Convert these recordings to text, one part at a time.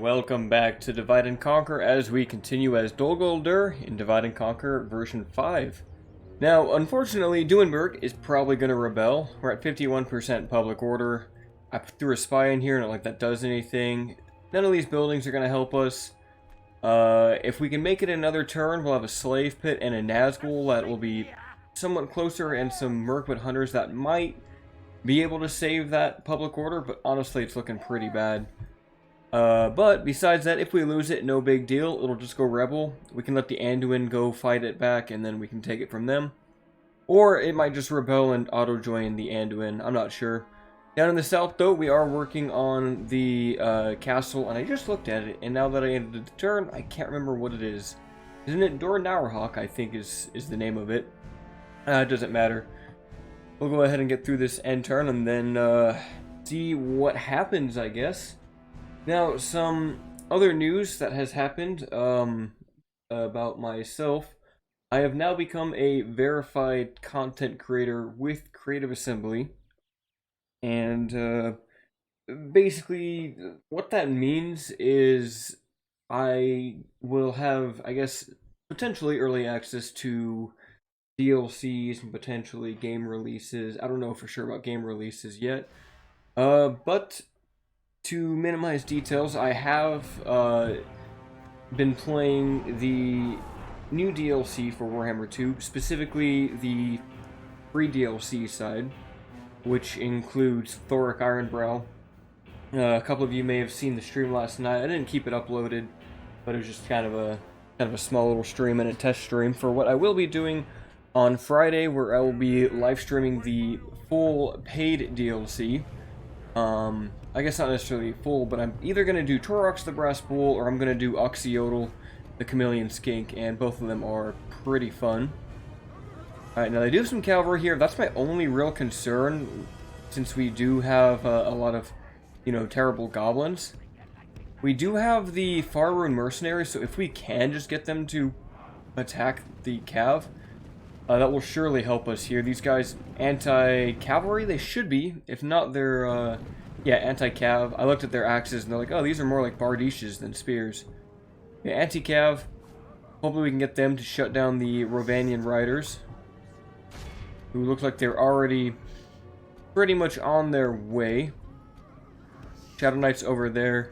welcome back to Divide and Conquer as we continue as Dol Guldur in Divide and Conquer version 5. Now, unfortunately, Duinburg is probably going to rebel. We're at 51% public order. I threw a spy in here, not like that does anything. None of these buildings are going to help us. If we can make it another turn, we'll have a slave pit and a Nazgul that will be somewhat closer, and some Mirkwood hunters that might be able to save that public order, but honestly, it's looking pretty bad. But besides that, if we lose it, no big deal. It'll just go rebel. We can let the Anduin go fight it back, and then we can take it from them. Or it might just rebel and auto-join the Anduin. I'm not sure. Down in the south, though, we are working on the castle, and I just looked at it, and now that I ended the turn, I can't remember what it is. Isn't it Dor Naurhawk, I think is the name of it. It doesn't matter. We'll go ahead and get through this end turn, and then see what happens, I guess. Now, some other news that has happened about myself. I have now become a verified content creator with Creative Assembly. And basically, what that means is I will have, I guess, potentially early access to DLCs and potentially game releases. I don't know for sure about game releases yet. But to minimize details, I have been playing the new DLC for Warhammer 2, specifically the free DLC side, which includes Thoric Ironbrow. A couple of you may have seen the stream last night. I didn't keep it uploaded, but it was just kind of a small little stream and a test stream for what I will be doing on Friday, where I will be live streaming the full paid DLC. I guess not necessarily full, but I'm either going to do Torox the Brass Bull, or I'm going to do Oxyodal the Chameleon Skink, and both of them are pretty fun. Alright, now they do have some cavalry here. That's my only real concern, since we do have a lot of, terrible goblins. We do have the Faerun mercenaries, so if we can just get them to attack the cav, that will surely help us here. These guys, anti-cavalry, they should be. If not, they're, yeah, anti-cav. I looked at their axes, and they're like, oh, these are more like bardiches than spears. Yeah, anti-cav. Hopefully we can get them to shut down the Rhovanion riders, who look like they're already pretty much on their way. Shadow Knights over there.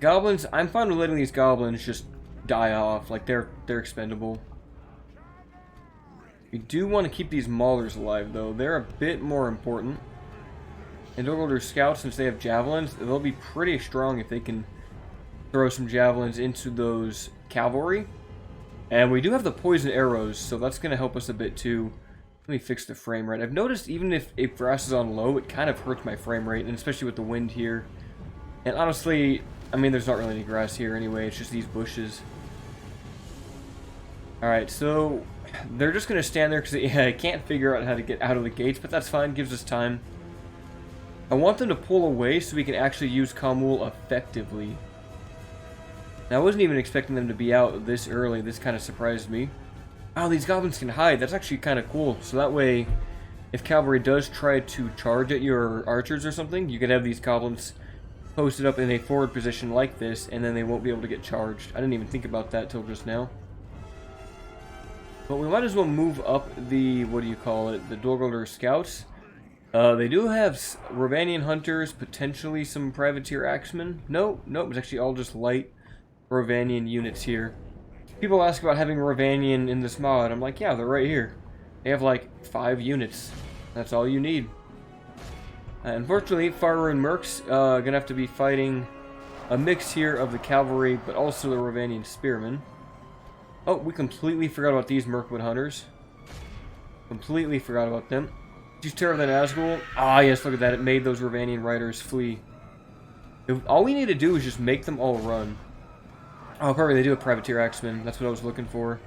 Goblins, I'm fine with letting these goblins just die off. Like, they're expendable. We do want to keep these maulers alive, though. They're a bit more important. And Dol Guldur scouts, since they have javelins, they'll be pretty strong if they can throw some javelins into those cavalry. And we do have the poison arrows, so that's going to help us a bit too. Let me fix the frame rate. I've noticed even if grass is on low, it kind of hurts my frame rate, and especially with the wind here. And honestly, I mean, there's not really any grass here anyway, it's just these bushes. Alright, so they're just going to stand there because they can't figure out how to get out of the gates, but that's fine, gives us time. I want them to pull away so we can actually use Khamul effectively. Now, I wasn't even expecting them to be out this early. This kind of surprised me. Oh, these goblins can hide. That's actually kind of cool. So that way, if cavalry does try to charge at your archers or something, you could have these goblins posted up in a forward position like this, and then they won't be able to get charged. I didn't even think about that till just now. But we might as well move up the, what do you call it, the Dol Guldur scouts. They do have Rhovanion hunters, potentially some privateer axemen. Nope, it's actually all just light Rhovanion units here. People ask about having Rhovanion in this mod. I'm like, yeah, they're right here. They have like 5 units. That's all you need. Unfortunately, Faerun Mercs gonna have to be fighting a mix here of the cavalry, but also the Rhovanion spearmen. Oh, we completely forgot about these Mirkwood hunters. Completely forgot about them. Use Terror of the Nazgul. Ah, yes, look at that. It made those Rhovanion riders flee. All we need to do is just make them all run. Oh, perfect. They do have Privateer Axemen. That's what I was looking for.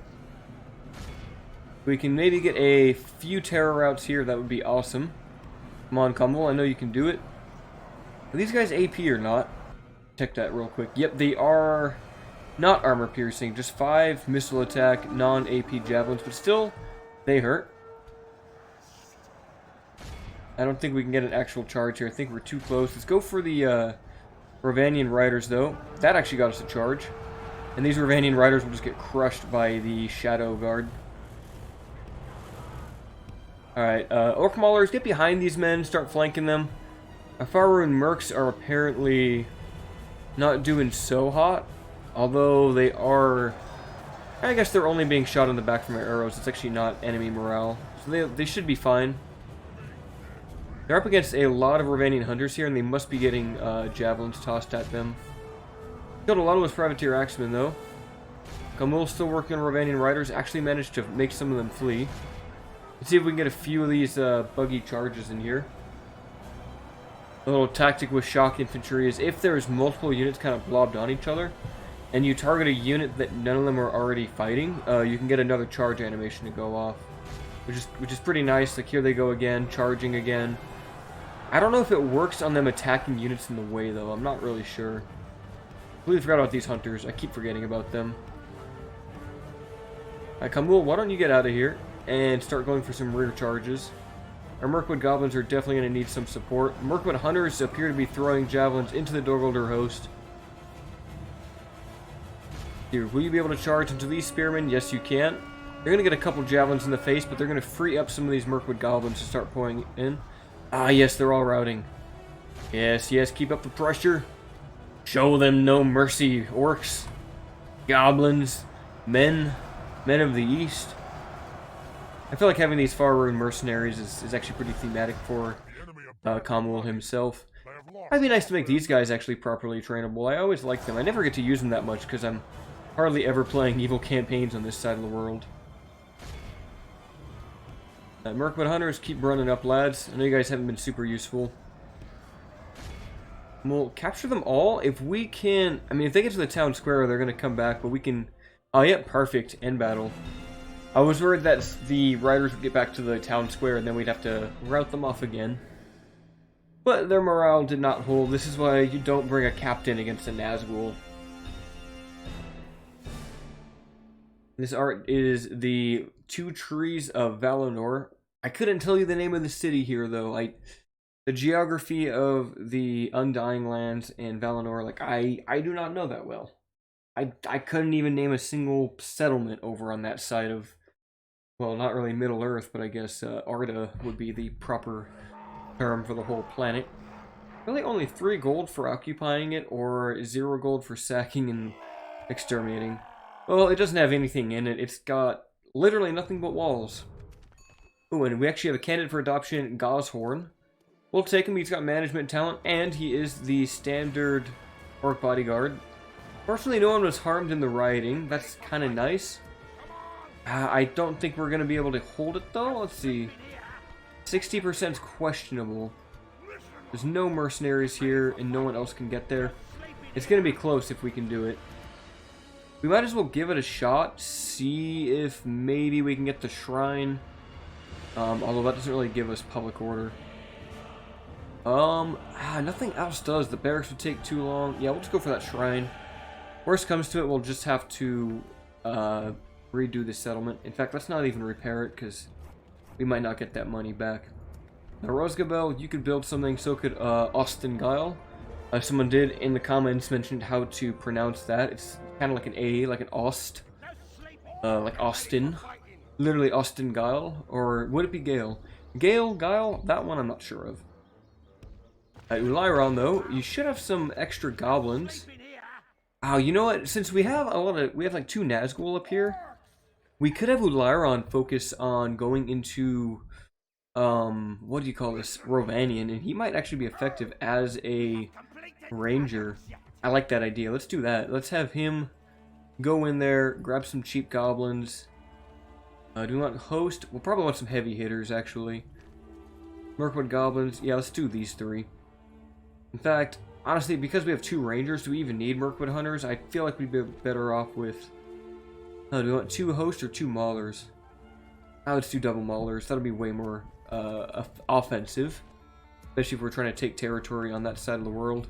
We can maybe get a few terror routes here. That would be awesome. Come on, Khamul. I know you can do it. Are these guys AP or not? Check that real quick. Yep, they are not armor piercing. Just 5 missile attack, non-AP javelins. But still, they hurt. I don't think we can get an actual charge here. I think we're too close. Let's go for the Rhovanion riders, though. That actually got us a charge. And these Rhovanion riders will just get crushed by the Shadow Guard. Alright, Orc Maulers, get behind these men, start flanking them. Our Faerûn Mercs are apparently not doing so hot. Although they are... I guess they're only being shot in the back from our arrows. It's actually not enemy morale. So they should be fine. They're up against a lot of Rhovanion hunters here, and they must be getting javelins tossed at them. Killed a lot of those privateer axemen, though. Khamul still working on Rhovanion riders. Actually managed to make some of them flee. Let's see if we can get a few of these buggy charges in here. A little tactic with shock infantry is if there's multiple units kind of blobbed on each other, and you target a unit that none of them are already fighting, you can get another charge animation to go off. Which is pretty nice. Like, here they go again, charging again. I don't know if it works on them attacking units in the way, though. I'm not really sure. I completely forgot about these hunters. I keep forgetting about them. Alright, Khamul, why don't you get out of here and start going for some rear charges. Our Mirkwood goblins are definitely going to need some support. Mirkwood hunters appear to be throwing javelins into the Dol Guldur host. Here, will you be able to charge into these spearmen? Yes, you can. You're going to get a couple javelins in the face, but they're going to free up some of these Mirkwood goblins to start pouring in. Ah, yes, they're all routing. Yes, yes, keep up the pressure. Show them no mercy, orcs, goblins, men of the East. I feel like having these Faerûn mercenaries is actually pretty thematic for Khamul himself. It'd be nice to make these guys actually properly trainable. I always like them. I never get to use them that much because I'm hardly ever playing evil campaigns on this side of the world. Mirkwood hunters, keep running up, lads. I know you guys haven't been super useful. We'll capture them all if we can. I mean, if they get to the town square, they're going to come back, but we can... Oh, yeah, perfect. End battle. I was worried that the riders would get back to the town square and then we'd have to rout them off again. But their morale did not hold. This is why you don't bring a captain against a Nazgul. This art is the Two Trees of Valinor. I couldn't tell you the name of the city here, though. The geography of the Undying Lands and Valinor, like, I do not know that well. I couldn't even name a single settlement over on that side of, well, not really Middle Earth, but I guess Arda would be the proper term for the whole planet. Really only 3 gold for occupying it, or 0 gold for sacking and exterminating. Well, it doesn't have anything in it. It's got literally nothing but walls. Oh, and we actually have a candidate for adoption, Goshorn. We'll take him. He's got management talent, and he is the standard orc bodyguard. Fortunately, no one was harmed in the rioting. That's kind of nice. I don't think we're going to be able to hold it, though. Let's see. 60% is questionable. There's no mercenaries here, and no one else can get there. It's going to be close if we can do it. We might as well give it a shot. See if maybe we can get the shrine. Although that doesn't really give us public order. Nothing else does. The barracks would take too long. Yeah, we'll just go for that shrine. Worst comes to it, we'll just have to redo the settlement. In fact, let's not even repair it, because we might not get that money back. Now, Rosgabel, you could build something, so could Ostengile. Someone did in the comments mentioned how to pronounce that. It's kind of like an A, like an Ost. Like Austin. Literally Ostengile. Or would it be Gale? Gale? Guile? That one I'm not sure of. Ulairon, though, you should have some extra goblins. Oh, you know what? Since we have like 2 Nazgul up here, we could have Ulairon focus on going into, what do you call this? Rhovanion, and he might actually be effective as a ranger. I like that idea. Let's do that. Let's have him go in there, grab some cheap goblins. Do we want host? We'll probably want some heavy hitters, actually. Mirkwood goblins. Yeah, let's do these 3. In fact, honestly, because we have 2 rangers, do we even need Mirkwood hunters? I feel like we'd be better off with... Oh, do we want 2 hosts or 2 maulers? Let's do double maulers. That'll be way more offensive. Especially if we're trying to take territory on that side of the world.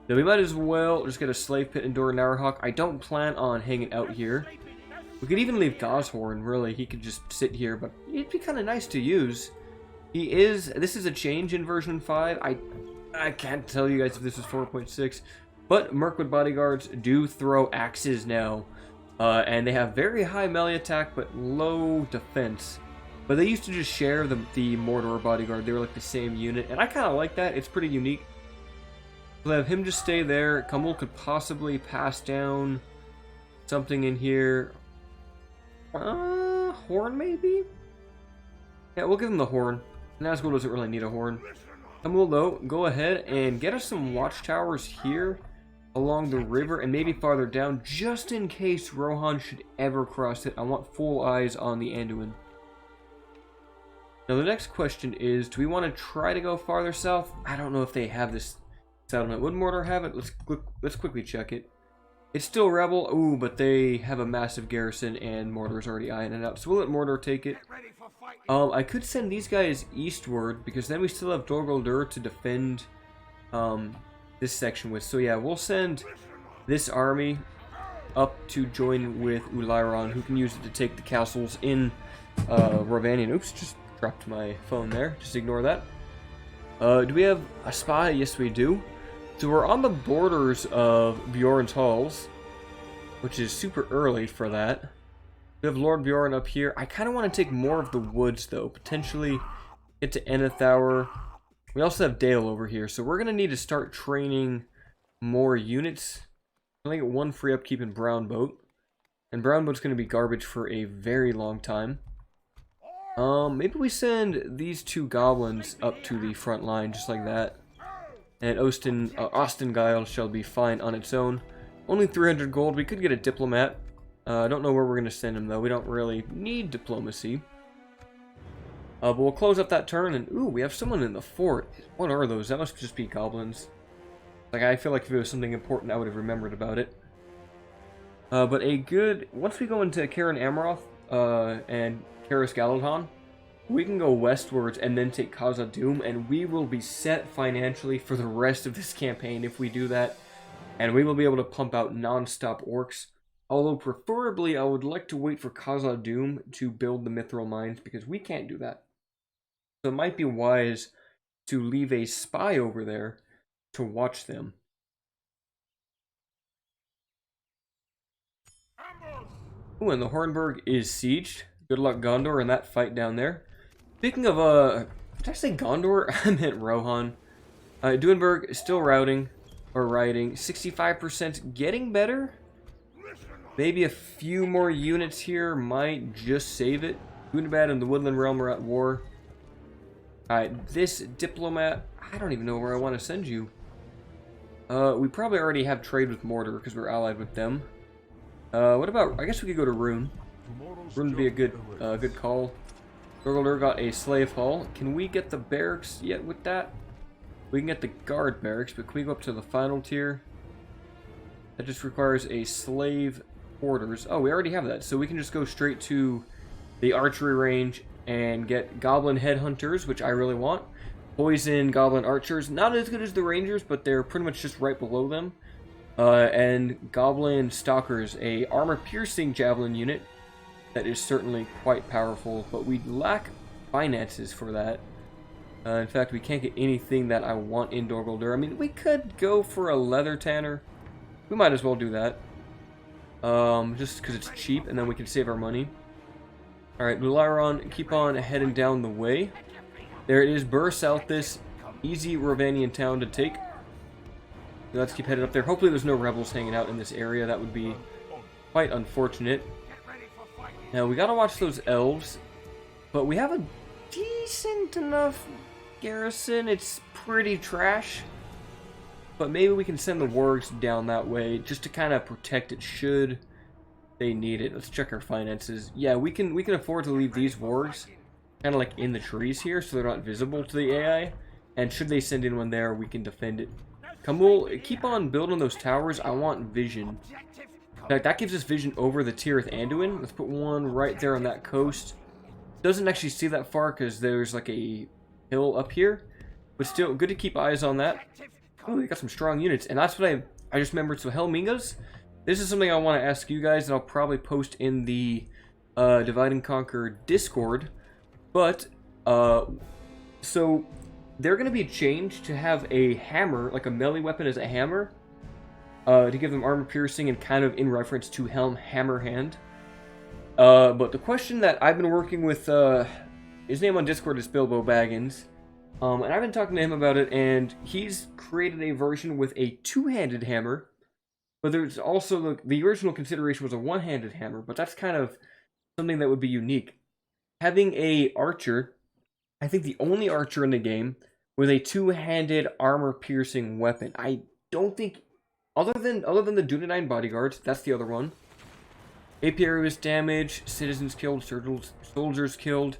Now, we might as well just get a slave pit in Dor Naurhak. I don't plan on hanging out here. We could even leave Goshorn, really. He could just sit here, but it'd be kind of nice to use. This is a change in version 5. I can't tell you guys if this is 4.6, but Mirkwood bodyguards do throw axes now, and they have very high melee attack but low defense. But they used to just share the Mordor bodyguard. They were like the same unit, and I kind of like that. It's pretty unique. We'll have him just stay there. Khamul could possibly pass down something in here. Horn maybe? Yeah, we'll give him the horn. Nazgul doesn't really need a horn. Khamul, though, go ahead and get us some watchtowers here along the river and maybe farther down, just in case Rohan should ever cross it. I want full eyes on the Anduin. Now the next question is, do we want to try to go farther south? I don't know if they have this settlement. Would Mordor have it? Let's quickly check it. It's still rebel. Ooh, but they have a massive garrison and Mordor's already eyeing it up. So we'll let Mordor take it. I could send these guys eastward because then we still have Dol Guldur to defend this section with. So yeah, we'll send this army up to join with Ulairon, who can use it to take the castles in Rhovanion. Oops, just dropped my phone there. Just ignore that. Do we have a spy? Yes, we do. So we're on the borders of Bjorn's halls, which is super early for that. We have Lord Bjorn up here. I kind of want to take more of the woods, though. Potentially get to Enethour. We also have Dale over here, so we're going to need to start training more units. I only get one free upkeep in Brownboat. And Brownboat's going to be garbage for a very long time. Maybe we send these two goblins up to the front line, just like that. And Ostengyle shall be fine on its own. Only 300 gold. We could get a diplomat. I don't know where we're going to send him, though. We don't really need diplomacy. But we'll close up that turn, and ooh, we have someone in the fort. What are those? That must just be goblins. Like, I feel like if it was something important, I would have remembered about it. But a good... Once we go into Cairn Amaroth and Caris Galadhon, we can go westwards and then take Khazad-dûm, and we will be set financially for the rest of this campaign if we do that. And we will be able to pump out non-stop orcs. Although, preferably, I would like to wait for Khazad-dûm to build the Mithril Mines, because we can't do that. So it might be wise to leave a spy over there to watch them. Ooh, and the Hornburg is sieged. Good luck, Gondor, in that fight down there. Speaking of, did I say Gondor? I meant Rohan. Duinburg is still riding. 65%, getting better. Maybe a few more units here might just save it. Gundabad and the Woodland Realm are at war. Alright, this diplomat, I don't even know where I want to send you. We probably already have trade with Mordor because we're allied with them. What about, I guess we could go to Rune. Rune would be a good call. Guldur got a slave hall. Can we get the barracks yet with that? We can get the guard barracks, but can we go up to the final tier? That just requires a slave quarters. Oh, we already have that, so we can just go straight to the archery range and get goblin headhunters, which I really want. Poison goblin archers, not as good as the rangers, but they're pretty much just right below them. And goblin stalkers, a armor piercing javelin unit that is certainly quite powerful, but we lack finances for that. In fact, we can't get anything that I want in Dol Guldur. I mean, we could go for a leather tanner. We might as well do that. Just because it's cheap, and then we can save our money. Alright, Ulairon, keep on heading down the way. There it is, burst out this easy Rhovanion town to take. Let's keep headed up there. Hopefully there's no rebels hanging out in this area. That would be quite unfortunate. Now, we gotta watch those elves. But we have a decent enough garrison. It's pretty trash. But maybe we can send the wargs down that way just to kind of protect it should they need it. Let's check our finances. Yeah, we can afford to leave these wargs kind of like in the trees here so they're not visible to the AI. And should they send in one there, we can defend it. Khamul, keep on building those towers. I want vision. In fact, that gives us vision over the Tirith Anduin. Let's put one right there on that coast. Doesn't actually see that far because there's like a hill up here. But still, good to keep eyes on that. Oh, they got some strong units. And that's what I just remembered. So Helmingas, this is something I want to ask you guys, and I'll probably post in the Divide and Conquer Discord. But, so they're going to be changed to have a hammer, like a melee weapon as a hammer, to give them armor piercing and kind of in reference to Helm Hammer Hand. But the question that I've been working with, his name on Discord is Bilbo Baggins, and I've been talking to him about it, and he's created a version with a two-handed hammer, but there's also, the original consideration was a one-handed hammer, but that's kind of something that would be unique. Having a archer, I think the only archer in the game, with a two-handed armor-piercing weapon. I don't think, other than the Dunedain bodyguards, that's the other one. Apiary damage, citizens killed, soldiers killed.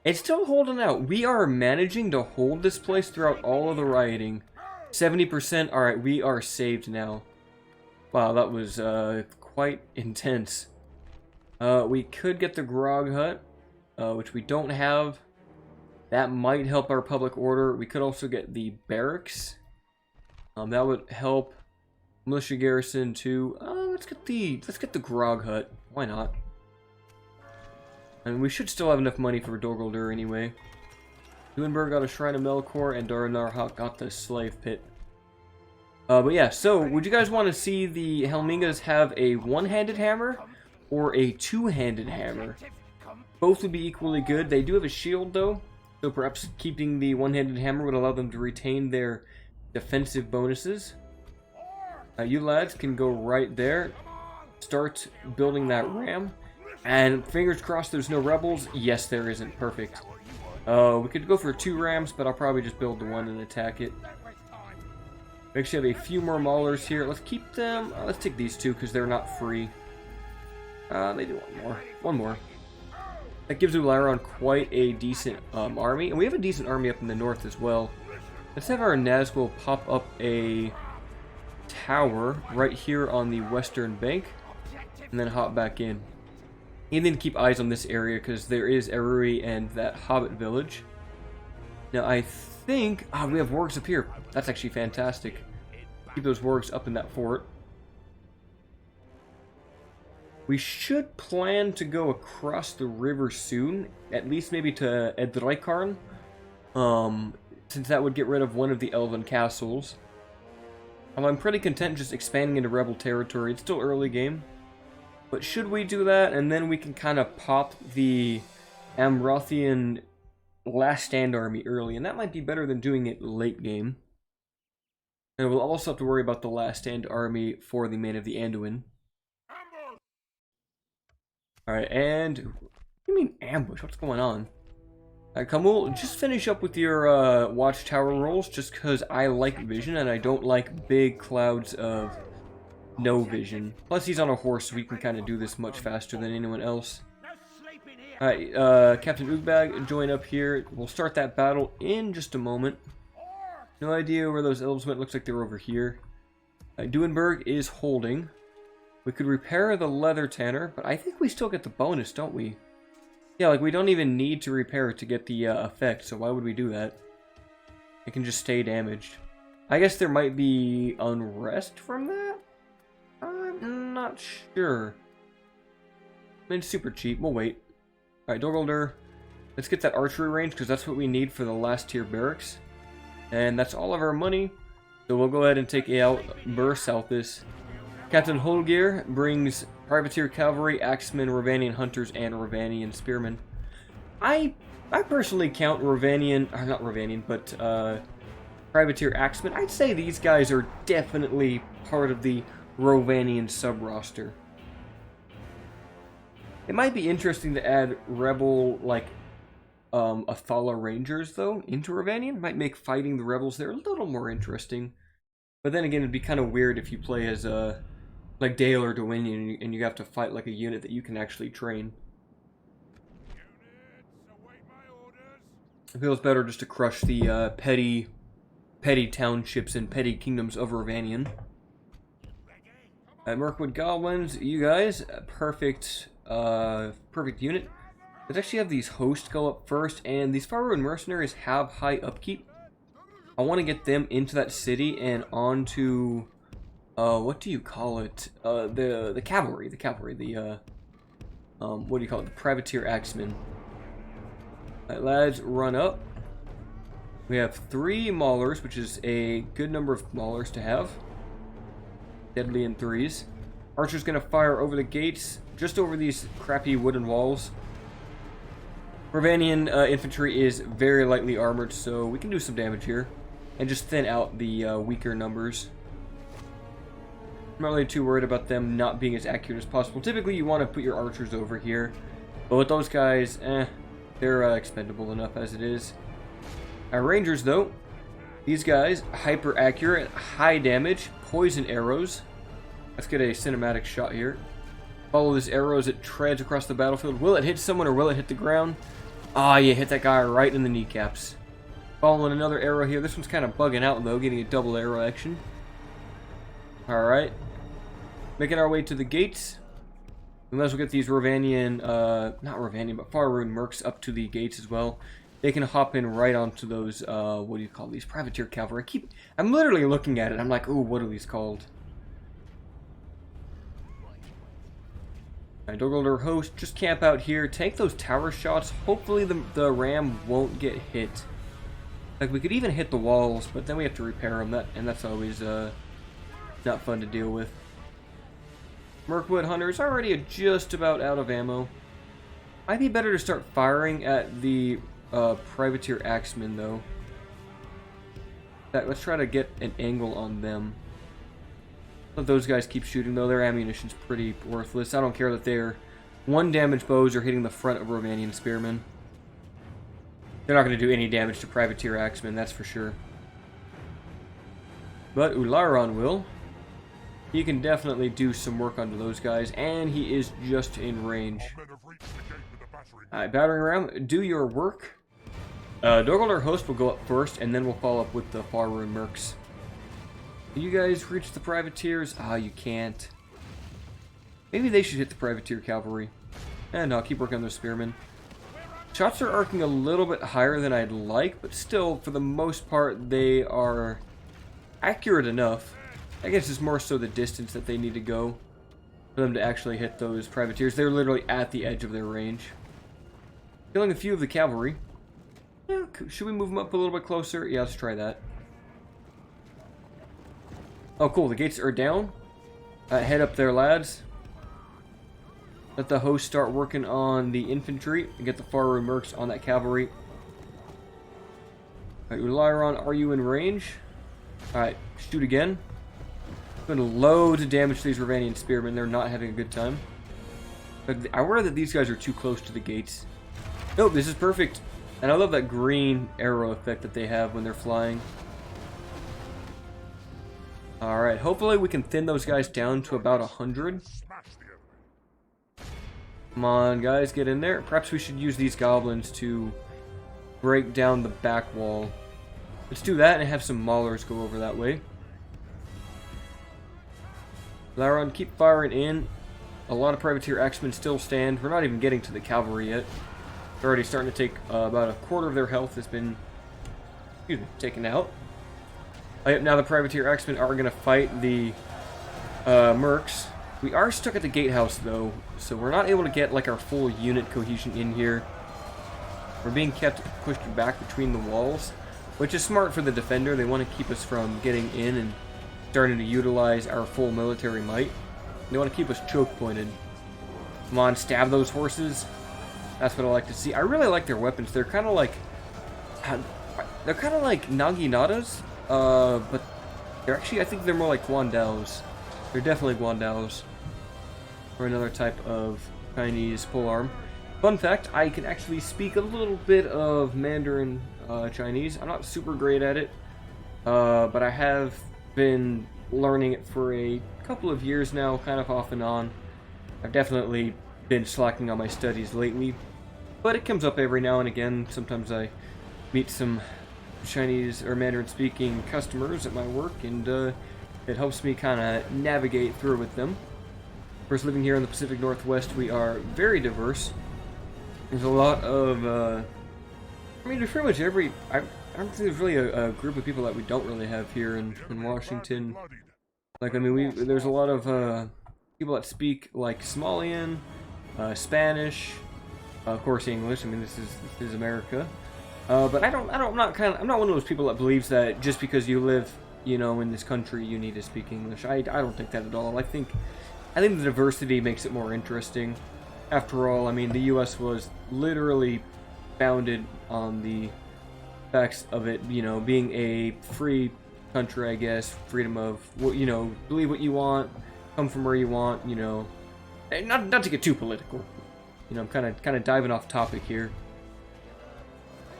It's still holding out. We are managing to hold this place throughout all of the rioting. 70%. Alright, we are saved now. Wow, that was quite intense. We could get the Grog Hut, which we don't have. That might help our public order. We could also get the barracks. That would help. Militia garrison too. Let's get the Grog Hut. Why not? And we should still have enough money for Dol Guldur anyway. Duinburg got a Shrine of Melkor, and Durinarhak got the Slave Pit. But yeah, so would you guys want to see the Helmingas have a one-handed hammer or a two-handed hammer? Both would be equally good. They do have a shield though, so perhaps keeping the one-handed hammer would allow them to retain their defensive bonuses. You lads can go right there, start building that ram, and fingers crossed there's no rebels. Yes, there isn't. Perfect. We could go for 2 rams, but I'll probably just build the one and attack it. We actually have a few more maulers here. Let's keep them. Let's take these 2 because they're not free. They do one more. One more. That gives Ularon quite a decent army, and we have a decent army up in the north as well. Let's have our Nazgul pop up a tower right here on the western bank, and then hop back in. And then keep eyes on this area because there is Eruri and that Hobbit village. Now I think we have wargs up here. That's actually fantastic. Keep those wargs up in that fort. We should plan to go across the river soon, at least maybe to Edreikarn, since that would get rid of one of the elven castles. I'm pretty content just expanding into rebel territory. It's still early game, but should we do that, and then we can kind of pop the Amrothian Last Stand army early, and that might be better than doing it late game. And we'll also have to worry about the Last Stand army for the Man of the Anduin. Alright, and... What do you mean ambush? What's going on? Alright, Khamul, just finish up with your watchtower rolls, just because I like vision, and I don't like big clouds of no vision. Plus, he's on a horse, so we can kind of do this much faster than anyone else. Alright, Captain Ugbag, join up here. We'll start that battle in just a moment. No idea where those elves went. Looks like they're over here. Duinburg is holding. We could repair the leather tanner, but I think we still get the bonus, don't we? Yeah, like we don't even need to repair it to get the effect, so why would we do that? It can just stay damaged. I guess there might be unrest from that? I'm not sure. I mean, it's super cheap. We'll wait. Alright, Dol Guldur. Let's get that archery range, because that's what we need for the last tier barracks. And that's all of our money. So we'll go ahead and take out Bur Southis. Captain Holgir brings privateer cavalry, axemen, Rhovanion hunters, and Rhovanion spearmen. I personally count Rhovanion, or not Rhovanion, but privateer axemen. I'd say these guys are definitely part of the Rhovanion sub-roster. It might be interesting to add rebel, like, Athala Rangers, though, into Rhovanion. Might make fighting the rebels there a little more interesting. But then again, it'd be kind of weird if you play as like Dale or Dwayne, and you have to fight like a unit that you can actually train. It feels better just to crush the petty townships and petty kingdoms of Rhovanion. Mirkwood goblins, you guys, perfect unit. Let's actually have these hosts go up first, and these Faroan mercenaries have high upkeep. I want to get them into that city and onto, what do you call it? The cavalry, what do you call it? The privateer axemen. Alright, lads, run up. We have 3 maulers, which is a good number of maulers to have. Deadly in 3s. Archer's gonna fire over the gates, just over these crappy wooden walls. Rhovanion infantry is very lightly armored, so we can do some damage here. And just thin out the weaker numbers. I'm not really too worried about them not being as accurate as possible. Typically, you want to put your archers over here. But with those guys, they're expendable enough as it is. Our rangers, though, these guys, hyper accurate, high damage, poison arrows. Let's get a cinematic shot here. Follow this arrow as it treads across the battlefield. Will it hit someone or will it hit the ground? Ah, you hit that guy right in the kneecaps. Following another arrow here. This one's kind of bugging out, though, getting a double arrow action. Alright. Making our way to the gates. We might as well get these Rhovanion, not Rhovanion, but Faerûn mercs up to the gates as well. They can hop in right onto those, what do you call these? Privateer cavalry. I'm literally looking at it. I'm like, ooh, what are these called? Alright, Dol Guldur host, just camp out here. Take those tower shots. Hopefully the ram won't get hit. Like, we could even hit the walls, but then we have to repair them, and that's always not fun to deal with. Mirkwood Hunter's already just about out of ammo. Might be better to start firing at the Privateer Axemen, though. Let's try to get an angle on them. Let those guys keep shooting, though. Their ammunition's pretty worthless. I don't care that they're 1 damage bows are hitting the front of Rhovanion spearmen. They're not going to do any damage to Privateer Axemen, that's for sure. But Ularon will. He can definitely do some work onto those guys, and he is just in range. Alright, battering ram, do your work. Dol Guldur host will go up first, and then we'll follow up with the Faerûn mercs. Can you guys reach the privateers? Ah, you can't. Maybe they should hit the privateer cavalry. And I'll keep working on those spearmen. Shots are arcing a little bit higher than I'd like, but still, for the most part, they are accurate enough. I guess it's more so the distance that they need to go for them to actually hit those privateers. They're literally at the edge of their range. Killing a few of the cavalry. Yeah, should we move them up a little bit closer? Yeah, let's try that. Oh, cool. The gates are down. Head up there, lads. Let the host start working on the infantry and get the Faerûn mercs on that cavalry. Alright, Ularon, are you in range? Alright, shoot again. Doing loads of damage to these Rhovanion spearmen. They're not having a good time. But I worry that these guys are too close to the gates. Nope, this is perfect. And I love that green arrow effect that they have when they're flying. Alright, hopefully we can thin those guys down to about 100. Come on, guys, get in there. Perhaps we should use these goblins to break down the back wall. Let's do that and have some maulers go over that way. Lauron, keep firing in. A lot of privateer axemen still stand. We're not even getting to the cavalry yet. They're already starting to take about a quarter of their health has been taken out. Now the privateer axemen are going to fight the mercs. We are stuck at the gatehouse though, so we're not able to get like our full unit cohesion in here. We're being kept pushed back between the walls, which is smart for the defender. They want to keep us from getting in and starting to utilize our full military might. They want to keep us choke pointed. Come on, stab those horses. That's what I like to see. I really like their weapons. They're kind of like Naginatas, but they're actually, I think they're more like Guandaos. They're definitely Guandaos, or another type of Chinese polearm. Fun fact, I can actually speak a little bit of Mandarin Chinese. I'm not super great at it, but I have been learning it for a couple of years now, kind of off and on. I've definitely been slacking on my studies lately, but it comes up every now and again. Sometimes I meet some Chinese or Mandarin speaking customers at my work, and it helps me kind of navigate through with them. Of course, living here in the Pacific Northwest, we are very diverse. There's a lot of, I mean, there's pretty much every, I don't think there's really a group of people that we don't really have here in Washington. Like, I mean, there's a lot of people that speak, like, Somalian, Spanish, of course English. I mean, this is America. But I'm not one of those people that believes that just because you live, you know, in this country, you need to speak English. I don't think that at all. I think the diversity makes it more interesting. After all, I mean, the U.S. was literally founded on the facts of it, you know, being a free country, I guess, freedom of, you know, believe what you want, come from where you want, you know, and not to get too political. You know, I'm kind of diving off topic here.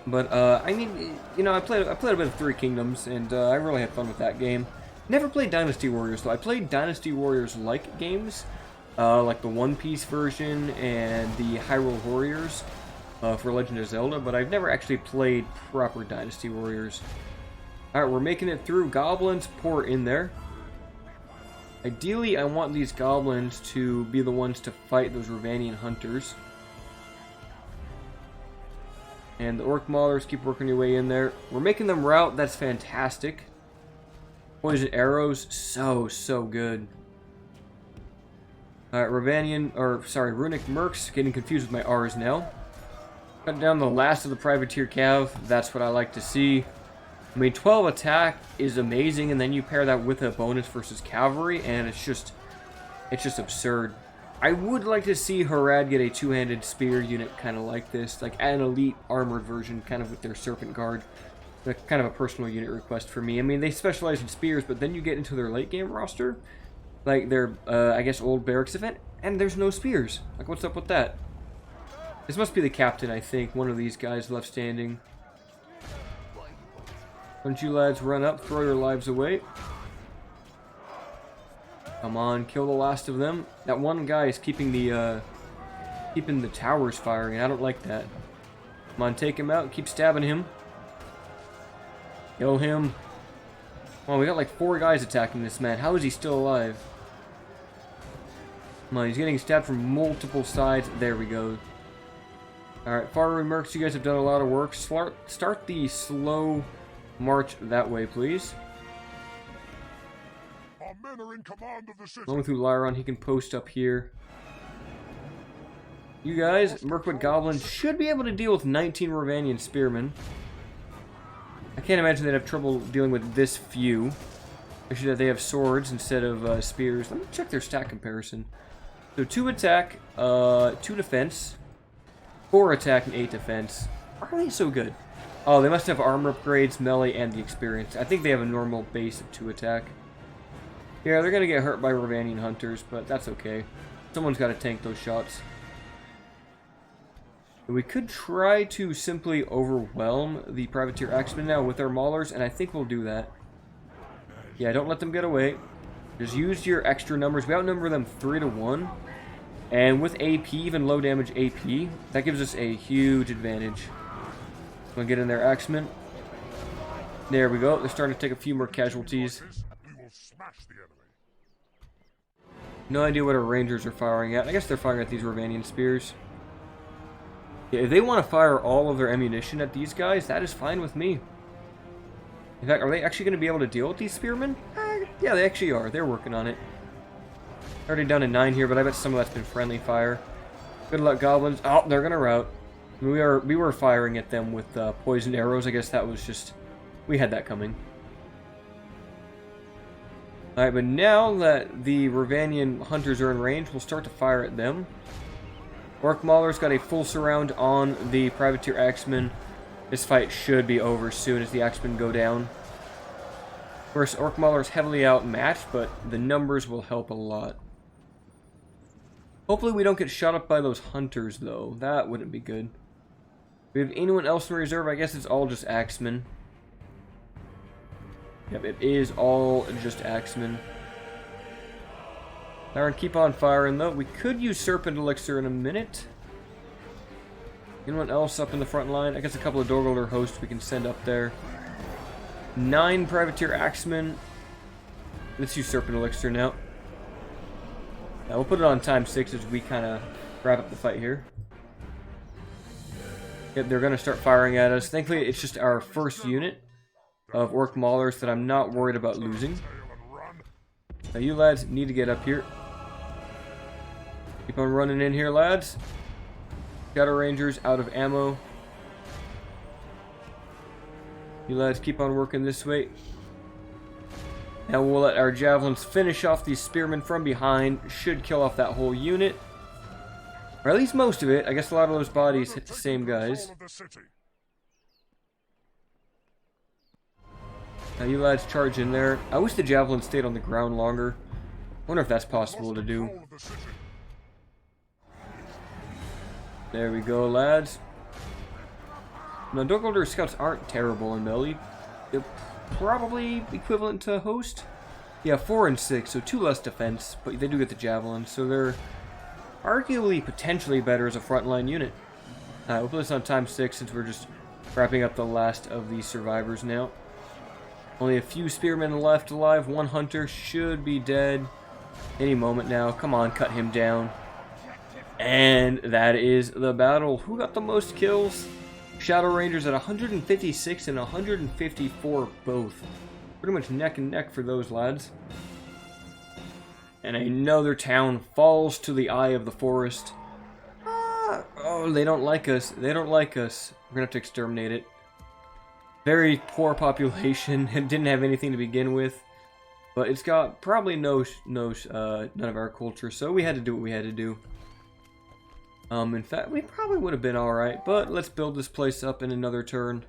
But, I mean, you know, I played a bit of Three Kingdoms, and I really had fun with that game. Never played Dynasty Warriors, though. I played Dynasty Warriors-like games, like the One Piece version and the Hyrule Warriors for Legend of Zelda, but I've never actually played proper Dynasty Warriors. Alright, we're making it through. Goblins, pour in there. Ideally, I want these goblins to be the ones to fight those Rhovanion hunters. And the Orc Maulers, keep working your way in there. We're making them rout, that's fantastic. Poison arrows, so good. Alright, Runic Mercs, getting confused with my R's now. Cut down the last of the Privateer Cav, that's what I like to see. I mean, 12 attack is amazing, and then you pair that with a bonus versus cavalry, and it's just absurd. I would like to see Harad get a two-handed spear unit kind of like this, like an elite armored version, kind of with their serpent guard. Kind of a personal unit request for me. I mean, they specialize in spears, but then you get into their late game roster, like their, I guess, old barracks event, and there's no spears. Like, what's up with that? This must be the captain, I think, one of these guys left standing. Don't you lads run up, throw your lives away. Come on, kill the last of them. That one guy is keeping the towers firing, and I don't like that. Come on, take him out, keep stabbing him. Kill him. Come on, we got like 4 guys attacking this man. How is he still alive? Come on, he's getting stabbed from multiple sides. There we go. Alright, Faru and Mercs, you guys have done a lot of work. Start the slow march that way, please. Our men are in command of the city. Going through Lorien, he can post up here. You guys, Mirkwood Goblins, should be able to deal with 19 Rhovanion Spearmen. I can't imagine they'd have trouble dealing with this few. Especially that they have swords instead of spears. Let me check their stat comparison. So 2 attack, 2 defense, 4 attack, and 8 defense. Why are they so good? Oh, they must have armor upgrades, melee, and the experience. I think they have a normal base of 2 attack. Yeah, they're going to get hurt by Rhovanion hunters, but that's okay. Someone's got to tank those shots. We could try to simply overwhelm the Privateer Axemen now with our Maulers, and I think we'll do that. Yeah, don't let them get away. Just use your extra numbers. We outnumber them 3-1. And with AP, even low damage AP, that gives us a huge advantage. We'll get in there, Axemen. There we go. They're starting to take a few more casualties. No idea what our Rangers are firing at. I guess they're firing at these Rhovanion spears. Yeah, if they want to fire all of their ammunition at these guys, that is fine with me. In fact, are they actually going to be able to deal with these spearmen? Yeah, they actually are. They're working on it. Already down to 9 here, but I bet some of that's been friendly fire. Good luck, goblins. Oh, they're going to rout. We were firing at them with poison arrows. I guess that was just... we had that coming. Alright, but now that the Rhovanion hunters are in range, we'll start to fire at them. Orc Mauler's got a full surround on the Privateer Axemen. This fight should be over soon as the Axemen go down. Of course, Orc Mauler's heavily outmatched, but the numbers will help a lot. Hopefully we don't get shot up by those hunters, though. That wouldn't be good. Do we have anyone else in reserve? I guess it's all just Axemen. Yep, it is all just Axemen. Alright, keep on firing though. We could use Serpent Elixir in a minute. Anyone else up in the front line? I guess a couple of Dol Guldur hosts we can send up there. 9 Privateer Axemen. Let's use Serpent Elixir now. We'll put it on ×6 as we kind of wrap up the fight here. Yep, they're going to start firing at us. Thankfully, it's just our first unit of Orc Maulers that I'm not worried about losing. Now you lads need to get up here. Keep on running in here, lads. Shadow Rangers out of ammo. You lads keep on working this way. Now we'll let our javelins finish off these spearmen from behind. Should kill off that whole unit. Or at least most of it. I guess a lot of those bodies hit the same guys. Now you lads charge in there. I wish the javelin stayed on the ground longer. Wonder if that's possible to do. There we go, lads. Now, Dol Guldur scouts aren't terrible in melee. They're probably equivalent to host. Yeah, 4 and 6, so 2 less defense, but they do get the javelin, so they're arguably potentially better as a frontline unit. We'll put this on times 6 since we're just wrapping up the last of these survivors now. Only a few spearmen left alive. 1 hunter should be dead any moment now. Come on, cut him down. And that is the battle. Who got the most kills? Shadow Rangers at 156 and 154 both. Pretty much neck and neck for those lads. And another town falls to the eye of the forest. Oh, they don't like us. They don't like us. We're gonna have to exterminate it. Very poor population. It didn't have anything to begin with. But it's got probably none of our culture. So we had to do what we had to do. In fact, we probably would have been alright, but let's build this place up in another turn.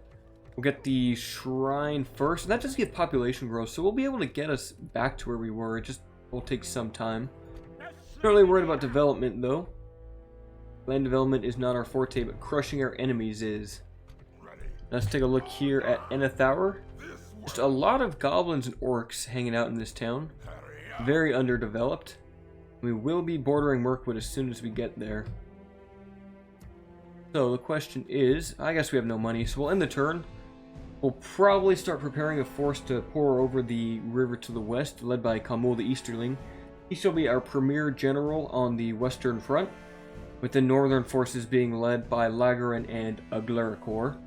We'll get the shrine first. That does give population growth, so we'll be able to get us back to where we were. It just will take some time. Not really worried about development, though. Land development is not our forte, but crushing our enemies is. Let's take a look here at Enethauer. Just a lot of goblins and orcs hanging out in this town. Very underdeveloped. We will be bordering Mirkwood as soon as we get there. So the question is, I guess we have no money, so we'll end the turn. We'll probably start preparing a force to pour over the river to the west, led by Khamul the Easterling. He shall be our premier general on the western front, with the northern forces being led by Lorien and Erebor.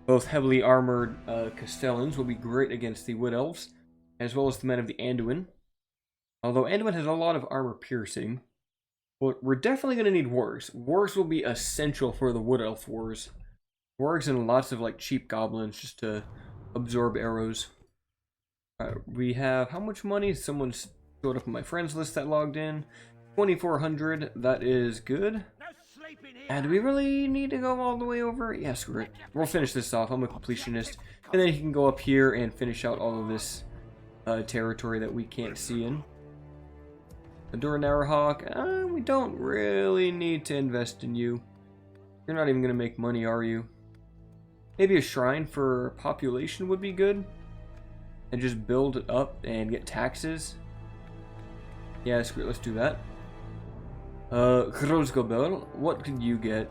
Both heavily armored Castellans will be great against the Wood Elves, as well as the men of the Anduin. Although Anduin has a lot of armor piercing. Well, we're definitely going to need wargs. Wargs will be essential for the Wood Elf wars. Wargs and lots of like cheap goblins just to absorb arrows. We have how much money? Someone showed up on my friends list that logged in. 2,400. That is good. And do we really need to go all the way over? Yeah, screw it. We'll finish this off. I'm a completionist. And then you can go up here and finish out all of this territory that we can't see in. Anduin Narahawk, we don't really need to invest in you. You're not even going to make money, are you? Maybe a shrine for population would be good. And just build it up and get taxes. Yeah, screw it, let's do that. Rhovanion, what could you get?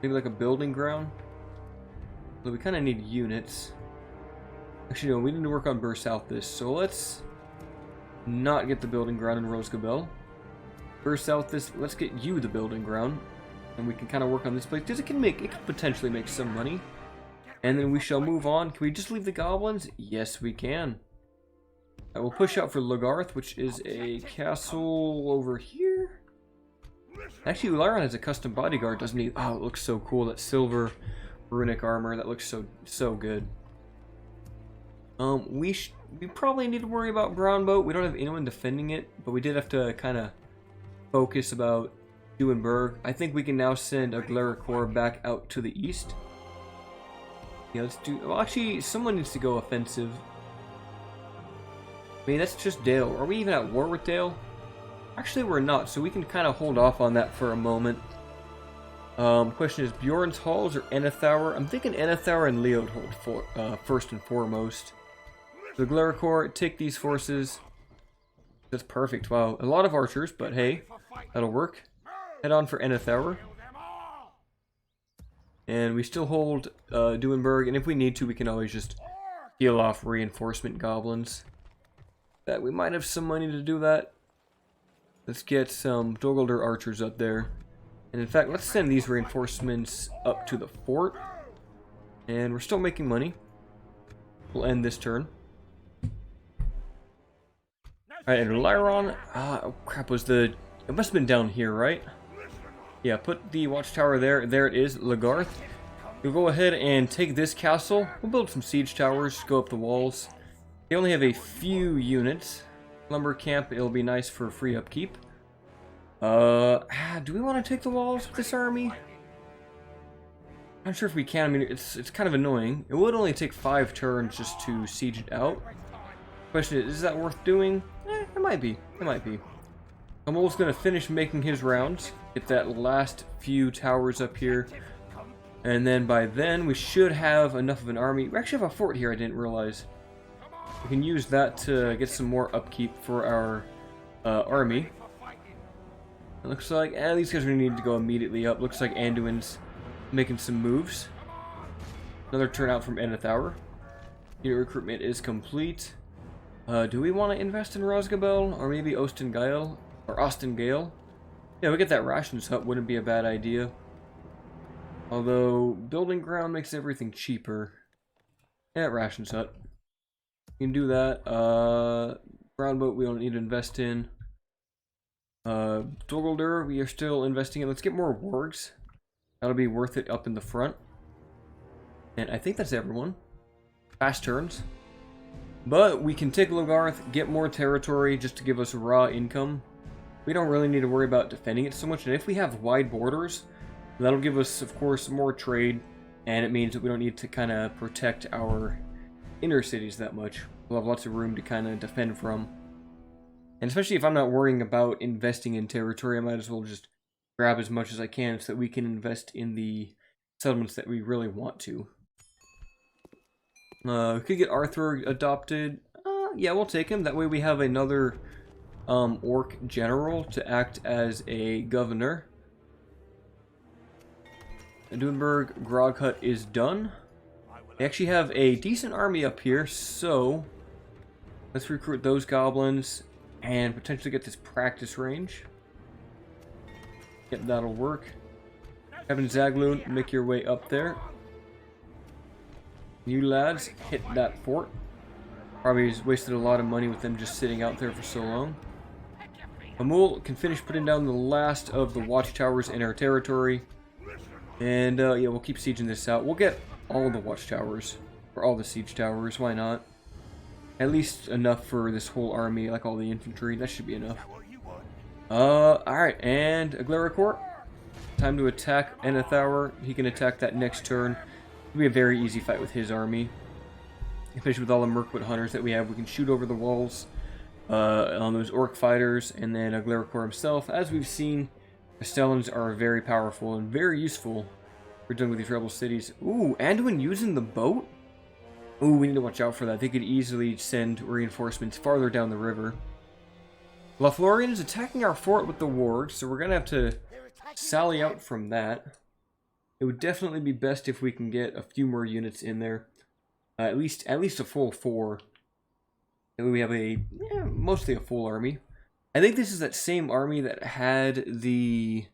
Maybe like a building ground? But we kind of need units. Actually, no, we need to work on burst out this, so let's not get the building ground in Rhovanion. Burst out this, let's get you the building ground. And we can kind of work on this place, because it can potentially make some money. And then we shall move on. Can we just leave the goblins? Yes, we can. I will push out for Logarth, which is a castle over here. Actually, Lorien has a custom bodyguard, doesn't he? Oh, it looks so cool. That silver runic armor, that looks so good. We probably need to worry about Brownboat. We don't have anyone defending it, but we did have to kind of focus about Duinburg. I think we can now send a Erebor back out to the east. Yeah, let's do... Well, actually, someone needs to go offensive. I mean, that's just Dale. Are we even at war with Dale? Actually, we're not, so we can kind of hold off on that for a moment. Question is, Bjorn's Halls or Enethauer? I'm thinking Enethauer and Leod hold first and foremost. The Erebor, take these forces. That's perfect. Wow, a lot of archers, but hey, that'll work. Head on for Enethauer. And we still hold Duinburg, and if we need to, we can always just heal off reinforcement goblins. That we might have some money to do that. Let's get some Dol Guldur archers up there. And in fact, let's send these reinforcements up to the fort. And we're still making money. We'll end this turn. Alright, and Lyron. Oh crap, it must have been down here, right? Yeah, put the watchtower there. There it is, Logarth. We'll go ahead and take this castle. We'll build some siege towers, go up the walls. They only have a few units. Lumber camp, it'll be nice for free upkeep. Do we want to take the walls with this army? Not sure if we can. I mean, it's kind of annoying. It would only take 5 turns just to siege it out. Question is that worth doing? It might be. It might be. Khamul's going to finish making his rounds. Get that last few towers up here. And then by then, we should have enough of an army. We actually have a fort here, I didn't realize. We can use that to get some more upkeep for our army. It looks like, these guys are going to need to go immediately up. Looks like Anduin's making some moves. Another turnout from Enneth Hour. Unit recruitment is complete. Do we want to invest in Rosgabel or maybe Ostengale or Ostengale? Yeah, we get that rations hut. Wouldn't be a bad idea. Although building ground makes everything cheaper. Yeah, rations hut. You can do that. Ground boat we don't need to invest in. Dol Guldur we are still investing in. Let's get more wargs. That'll be worth it up in the front. And I think that's everyone. Fast turns. But we can take Logarth, get more territory just to give us raw income. We don't really need to worry about defending it so much. And if we have wide borders, that'll give us, of course, more trade. And it means that we don't need to kind of protect our inner cities that much. We'll have lots of room to kind of defend from. And especially if I'm not worrying about investing in territory, I might as well just grab as much as I can so that we can invest in the settlements that we really want to. We could get Arthur adopted. Yeah, we'll take him. That way we have another orc general to act as a governor. Dunberg Grog Hut is done. They actually have a decent army up here, so let's recruit those goblins and potentially get this practice range. Yep, that'll work. Kevin Zagloon, make your way up there. You lads, hit that fort. Probably wasted a lot of money with them just sitting out there for so long. Khamul can finish putting down the last of the watchtowers in our territory. And yeah, we'll keep sieging this out. We'll get all the watchtowers, or all the siege towers, why not? At least enough for this whole army, like all the infantry. That should be enough. Alright, and Aglaricort. Time to attack Enneth Hour. He can attack that next turn. It'll be a very easy fight with his army. Especially with all the Mirkwood hunters that we have. We can shoot over the walls on those orc fighters. And then Aglaricort himself. As we've seen, Castellans are very powerful and very useful for dealing with these rebel cities. Ooh, Anduin using the boat? Ooh, we need to watch out for that. They could easily send reinforcements farther down the river. Lorien is attacking our fort with the wargs, so we're going to have to sally out from that. It would definitely be best if we can get a few more units in there. At least a full 4. That way we have mostly a full army. I think this is that same army that had the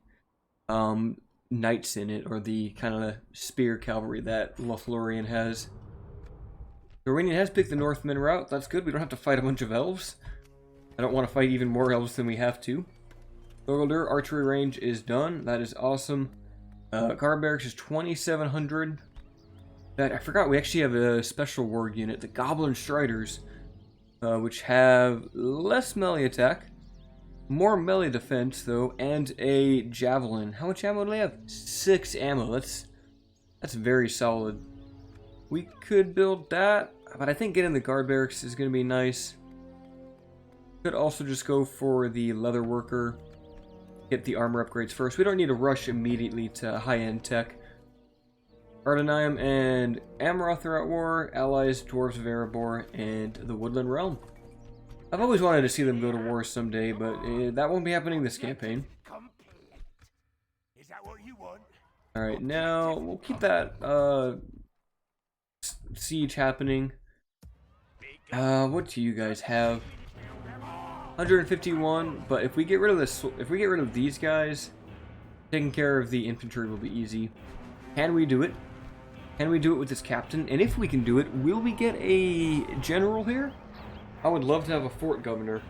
knights in it, or the kind of spear cavalry that Lothlorien has. Rhovanion has picked the Northmen route. That's good. We don't have to fight a bunch of elves. I don't want to fight even more elves than we have to. Dol Guldur archery range is done. That is awesome. Guard barracks is 2,700. I forgot we actually have a special warg unit, the Goblin Striders, which have less melee attack, more melee defense though, and a javelin. How much ammo do they have? 6 ammo. That's very solid. We could build that, but I think getting the guard barracks is going to be nice. Could also just go for the leather worker. Get the armor upgrades first. We don't need to rush immediately to high-end tech. Ardenheim and Amroth are at war. Allies, Dwarves of Erebor, and the Woodland Realm. I've always wanted to see them go to war someday, but that won't be happening this campaign. Alright, now we'll keep that siege happening. What do you guys have? 151, but if we get rid of this, if we get rid of these guys, taking care of the infantry will be easy. Can we do it? Can we do it with this captain? And if we can do it, will we get a general here? I would love to have a fort governor.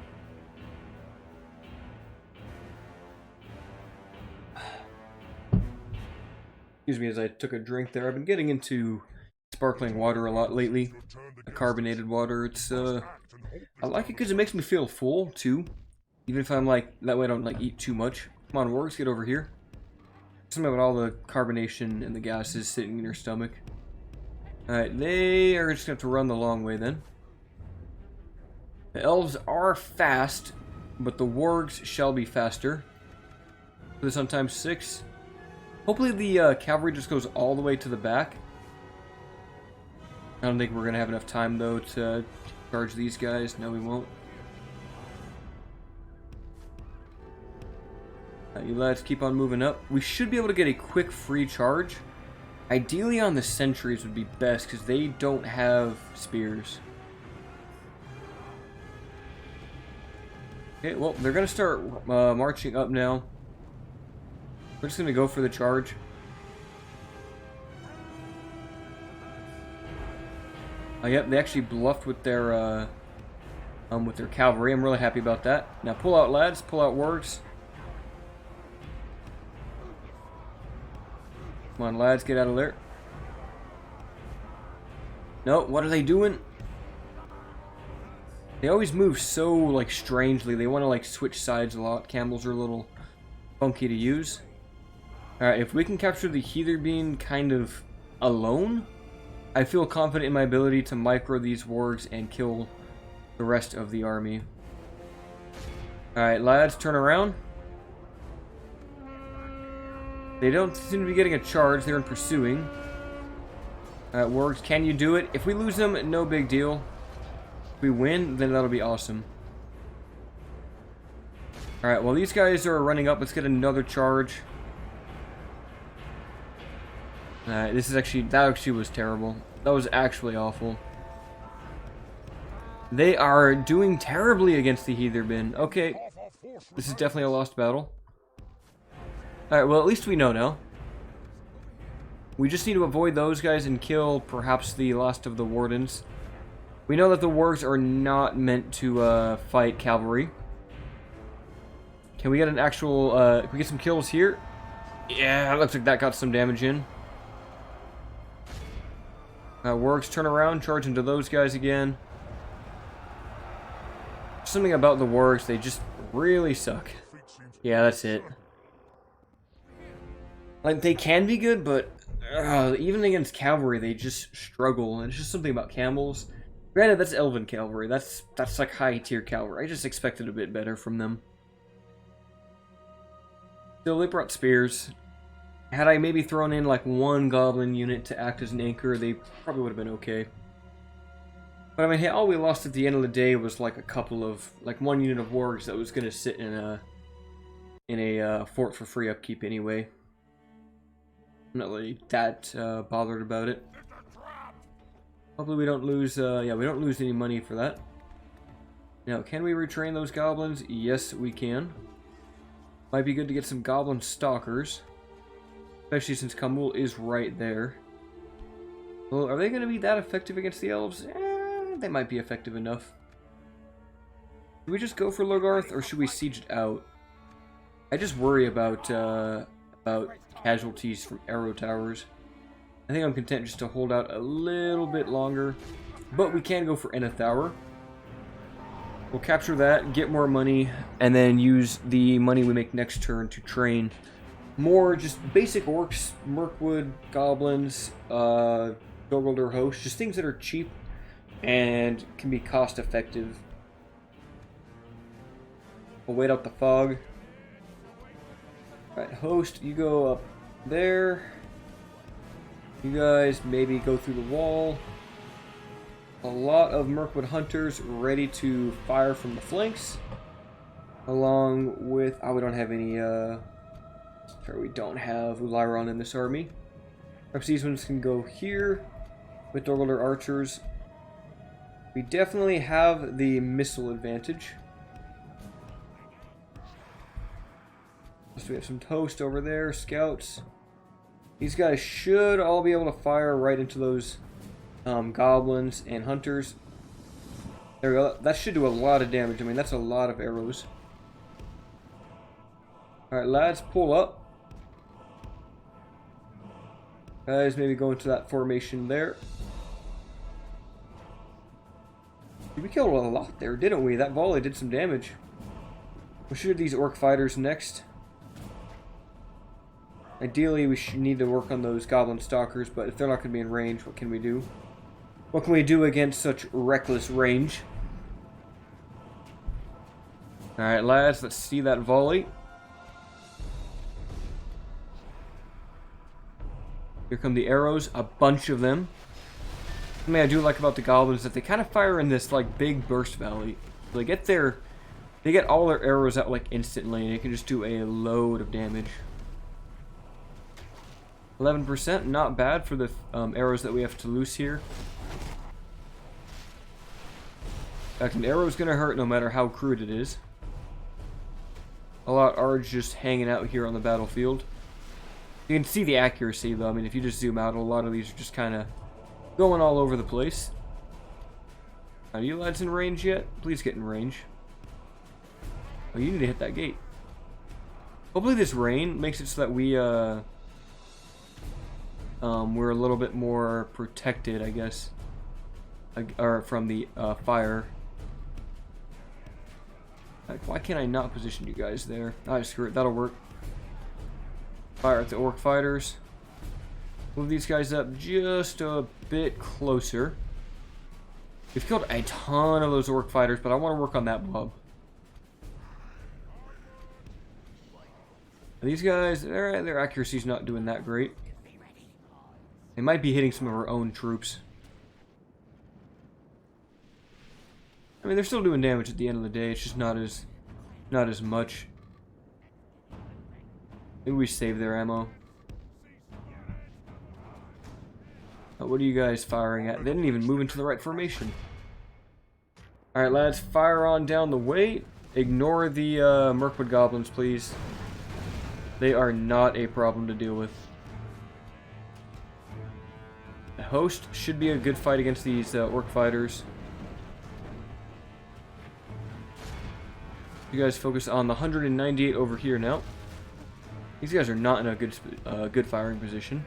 Excuse me as I took a drink there. I've been getting into sparkling water a lot lately. Carbonated water. It's I like it because it makes me feel full too. Even if I'm like that way, I don't like eat too much. Come on, Orcs, get over here. Something about all the carbonation and the gases sitting in your stomach. Alright, they are just going to have to run the long way then. The elves are fast, but the wargs shall be faster. Put this on ×6. Hopefully the cavalry just goes all the way to the back. I don't think we're going to have enough time though to charge these guys. No, we won't. You lads keep on moving up. We should be able to get a quick free charge. Ideally on the sentries would be best because they don't have spears. Okay, well, they're going to start marching up now. We're just going to go for the charge. Yep, they actually bluffed with their cavalry. I'm really happy about that. Now pull out, lads. Pull out wargs. Come on, lads, get out of there. No, what are they doing? They always move so, like, strangely. They want to, like, switch sides a lot. Camels are a little funky to use. Alright, if we can capture the Heather Bean kind of alone, I feel confident in my ability to micro these wargs and kill the rest of the army. Alright, lads, turn around. They don't seem to be getting a charge. They're in pursuing. Alright, wargs, can you do it? If we lose them, no big deal. If we win, then that'll be awesome. Alright, well, these guys are running up. Let's get another charge. This is actually... That actually was terrible. That was actually awful. They are doing terribly against the Heather Bin. Okay. This is definitely a lost battle. Alright, well, at least we know now. We just need to avoid those guys and kill perhaps the last of the wardens. We know that the wargs are not meant to fight cavalry. Can we get an actual... can we get some kills here? Yeah, it looks like that got some damage in. Wargs, turn around, charge into those guys again. Something about the wargs, they just really suck. Yeah, that's it. Like, they can be good, but even against cavalry, they just struggle. And it's just something about camels. Granted, that's elven cavalry. That's like high-tier cavalry. I just expected a bit better from them. Still, they brought spears. Had I maybe thrown in like one goblin unit to act as an anchor, they probably would have been okay. But I mean, hey, all we lost at the end of the day was like a couple of, like one unit of wargs that was going to sit in a fort for free upkeep anyway. I'm not really that bothered about it. Hopefully we don't lose, yeah, we don't lose any money for that. Now, can we retrain those goblins? Yes, we can. Might be good to get some goblin stalkers. Especially since Khamul is right there. Well, are they going to be that effective against the elves? They might be effective enough. Should we just go for Logarth, or should we siege it out? I just worry about casualties from arrow towers. I think I'm content just to hold out a little bit longer. But we can go for Eneth Tower. We'll capture that, get more money, and then use the money we make next turn to train more just basic orcs, Mirkwood, goblins, Dol Guldur hosts, just things that are cheap and can be cost effective. We'll wait out the fog. Alright, host, you go up there. You guys maybe go through the wall. A lot of Mirkwood hunters ready to fire from the flanks. Along with... Oh, we don't have any... Sorry, we don't have Lyron in this army. Perhaps these ones can go here with Dol Guldur archers. We definitely have the missile advantage. So we have some toast over there, scouts. These guys should all be able to fire right into those goblins and hunters. There we go. That should do a lot of damage. I mean, that's a lot of arrows. Alright, lads, pull up. Guys, maybe go into that formation there. We killed a lot there, didn't we? That volley did some damage. We should have these orc fighters next. Ideally, we should need to work on those goblin stalkers, but if they're not going to be in range, what can we do? What can we do against such reckless range? Alright, lads, let's see that volley. Here come the arrows, a bunch of them. Something I do like about the goblins is that they kind of fire in this like big burst valley. They get all their arrows out like instantly, and they can just do a load of damage. 11%, not bad for the arrows that we have to loose here. In fact, an arrow is going to hurt no matter how crude it is. A lot are just hanging out here on the battlefield. You can see the accuracy though. I mean, if you just zoom out, a lot of these are just kind of going all over the place. Are you lads in range yet? Please get in range. Oh, you need to hit that gate. Hopefully this rain makes it so that we're a little bit more protected, I guess, or from the fire. Like, why can't I not position you guys there? Alright, screw it. That'll work. Fire at the orc fighters. Move these guys up just a bit closer. We've killed a ton of those orc fighters, but I want to work on that blob. These guys, their accuracy's not doing that great. They might be hitting some of our own troops. I mean, they're still doing damage at the end of the day. It's just not as much. Maybe we save their ammo. What are you guys firing at? They didn't even move into the right formation. Alright, lads, fire on down the way. Ignore the Mirkwood goblins, please. They are not a problem to deal with. The host should be a good fight against these orc fighters. You guys focus on the 198 over here now. These guys are not in a good firing position.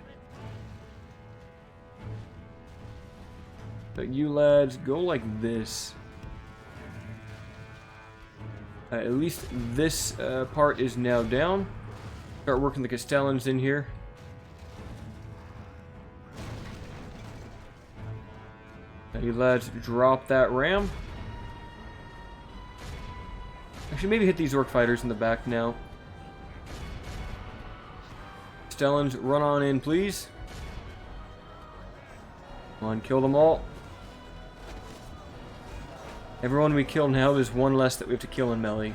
But you lads, go like this. At least this part is now down. Start working the Castellans in here. Now you lads, drop that ram. Actually, maybe hit these orc fighters in the back now. Castellans, run on in, please. Come on, kill them all. Everyone we kill now, there's one less that we have to kill in melee.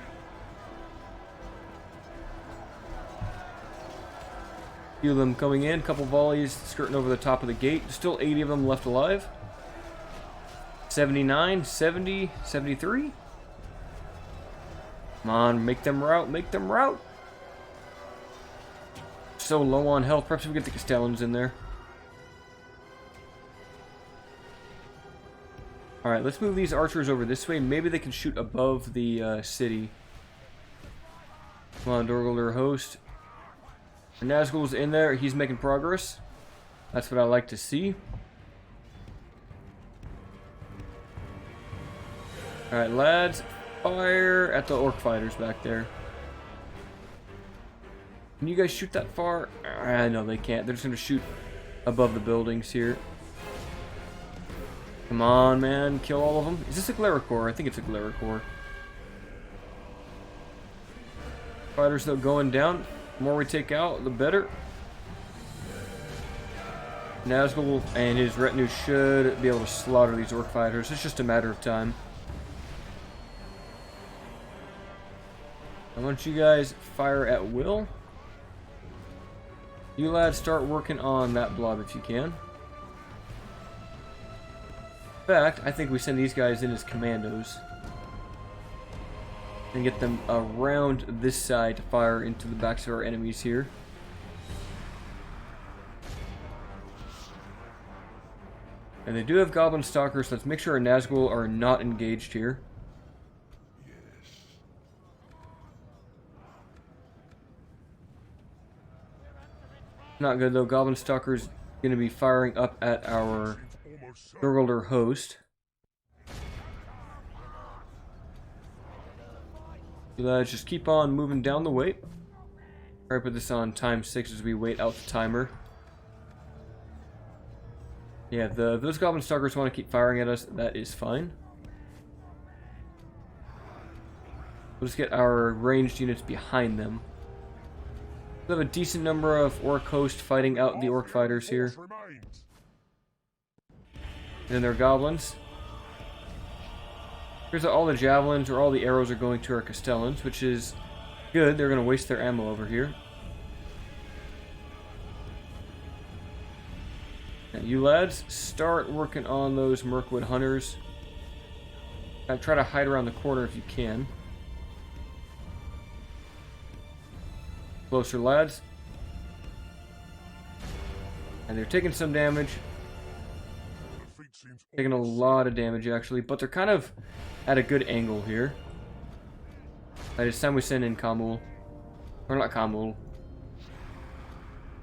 Few of them coming in, couple volleys skirting over the top of the gate. Still 80 of them left alive. 79, 70, 73. Come on, make them rout, make them rout. So low on health, perhaps we get the Castellans in there. Alright, let's move these archers over this way. Maybe they can shoot above the city. Come on, Dol Guldur host. Nazgul's in there. He's making progress. That's what I like to see. Alright, lads. Fire at the orc fighters back there. Can you guys shoot that far? No, they can't. They're just going to shoot above the buildings here. Come on, man. Kill all of them. Is this a Glaricore? I think it's a Glaricore. Fighters, though, going down. The more we take out, the better. Nazgul and his retinue should be able to slaughter these orc fighters. It's just a matter of time. I want you guys fire at will. You lads start working on that blob if you can. In fact, I think we send these guys in as commandos. And get them around this side to fire into the backs of our enemies here. And they do have goblin stalkers, so let's make sure our Nazgul are not engaged here. Not good though. Goblin stalkers going to be firing up at our Dol Guldur host. Let's just keep on moving down the way. Alright, put this on time 6 as we wait out the timer. Yeah, those goblin stalkers want to keep firing at us. That is fine. We'll just get our ranged units behind them. We have a decent number of orc host fighting out the orc fighters here. And then their goblins. Here's all the javelins or all the arrows are going to our castellans, which is good. They're going to waste their ammo over here. Now you lads, start working on those Mirkwood hunters. Try to hide around the corner if you can. Closer, lads. And they're taking some damage. Taking a lot of damage, actually. But they're kind of at a good angle here. Right, it's time we send in Khamul. Or not Khamul.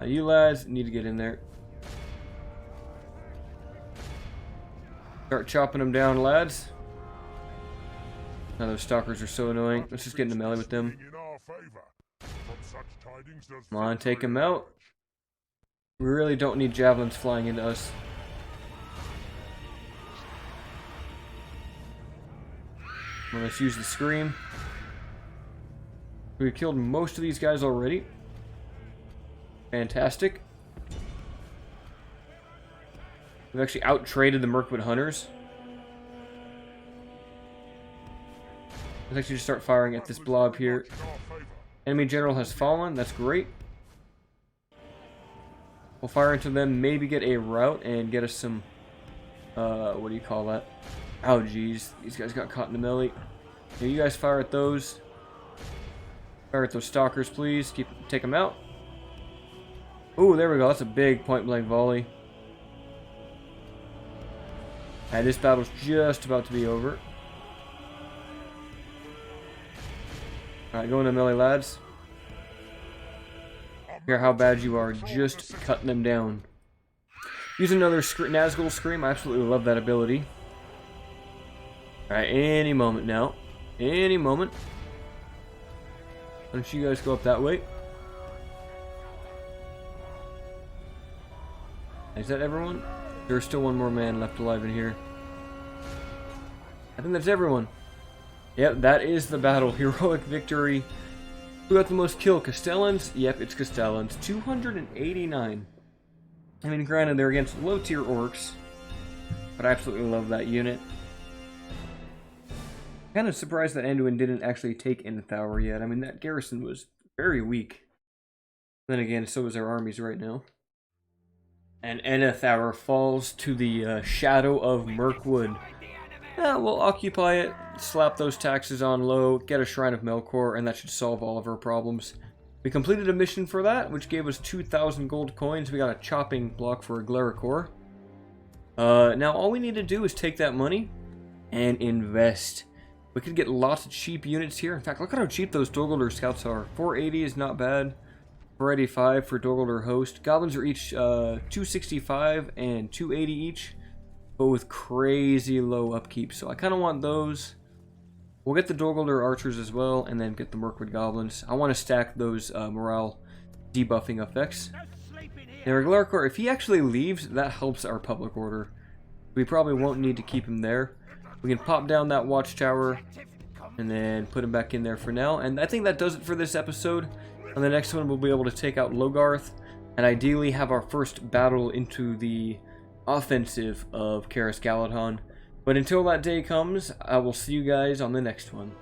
You lads need to get in there. Start chopping them down, lads. Now those stalkers are so annoying. Let's just get into melee with them. Come on, take them out. We really don't need javelins flying into us. Well, let's use the scream. We've killed most of these guys already. Fantastic. We've actually out-traded the Mirkwood hunters. Let's actually just start firing at this blob here. Enemy general has fallen. That's great. We'll fire into them, maybe get a rout and get us some... what do you call that? Oh, jeez. These guys got caught in the melee. Yeah, you guys fire at those. Fire at those stalkers, please. Take them out. Ooh, there we go. That's a big point-blank volley. And this battle's just about to be over. Alright, go into melee, lads. Hear how bad you are. Just cutting them down. Use another Nazgul Scream. I absolutely love that ability. Alright, any moment now. Any moment. Why don't you guys go up that way? Is that everyone? There's still one more man left alive in here. I think that's everyone. Yep, that is the battle. Heroic victory. Who got the most kill? Castellans? Yep, it's Castellans. 289. I mean, granted, they're against low-tier orcs. But I absolutely love that unit. Kind of surprised that Anduin didn't actually take Inthauer yet. I mean, that garrison was very weak. Then again, so is our armies right now. And Inthauer falls to the shadow of Mirkwood. We'll occupy it, slap those taxes on low, get a Shrine of Melkor, and that should solve all of our problems. We completed a mission for that, which gave us 2,000 gold coins. We got a chopping block for a Glericor. Now all we need to do is take that money and invest. We could get lots of cheap units here. In fact, look at how cheap those Dol Guldur scouts are. 480 is not bad. 485 for Dol Guldur host. Goblins are each 265 and 280 each. But with crazy low upkeep. So I kind of want those. We'll get the Dol Guldur archers as well, and then get the Mirkwood goblins. I want to stack those morale debuffing effects. Now, Glericor, if he actually leaves, that helps our public order. We probably won't need to keep him there. We can pop down that watchtower, and then put him back in there for now. And I think that does it for this episode. On the next one, we'll be able to take out Logarth, and ideally have our first battle into the offensive of Karis Galadhon. But until that day comes, I will see you guys on the next one.